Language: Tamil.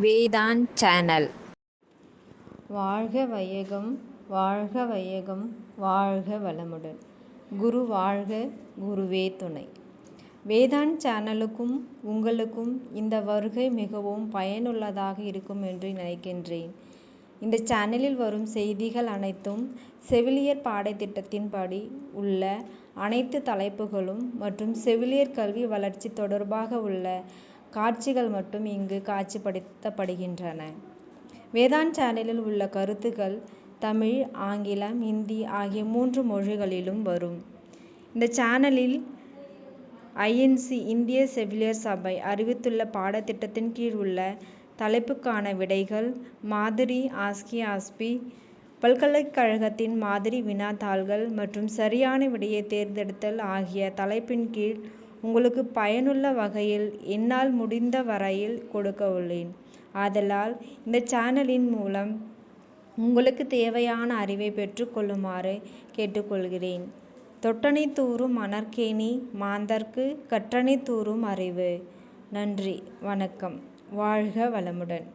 வேதாந்த் சேனல். வாழ்க வையகம் வாழ்க வையகம் வாழ்க வளமுடன். குரு வாழ்க, குருவே துணை. வேதாந்த் சேனலுக்கும் உங்களுக்கும் இந்த வருகை மிகவும் பயனுள்ளதாக இருக்கும் என்று நினைக்கின்றேன். இந்த சேனலில் வரும் செய்திகள் அனைத்தும் செவிலியர் பாடத்திட்டத்தின்படி உள்ள அனைத்து தலைப்புகளும் மற்றும் செவிலியர் கல்வி வளர்ச்சி தொடர்பாக உள்ள காட்சிகள் மட்டும் இங்கு காட்சிப்படுத்தப்படுகின்றன. வேதாந்த் சேனலில் உள்ள கருத்துக்கள் தமிழ், ஆங்கிலம், இந்தி ஆகிய 3 மொழிகளிலும் வரும். இந்த சேனலில் INC இந்திய செவிலியர் சபை அறிவித்துள்ள பாடத்திட்டத்தின் கீழ் உள்ள தலைப்புக்கான விடைகள், மாதிரி, ASCII பல்கலைக்கழகத்தின் மாதிரி வினாத்தாள்கள் மற்றும் சரியான விடையை தேர்ந்தெடுத்தல் ஆகிய தலைப்பின் கீழ் உங்களுக்கு பயனுள்ள வகையில் என்னால் முடிந்த வரையில் கொடுக்க உள்ளேன். ஆதலால் இந்த சேனலின் மூலம் உங்களுக்கு தேவையான அறிவை பெற்றுக் கொள்ளுமாறு கேட்டுக்கொள்கிறேன். தொட்டனை தூறும் மணற்கேணி மாந்தர்க்கு கற்றனை தூறும் அறிவு. நன்றி, வணக்கம். வாழ்க வளமுடன்.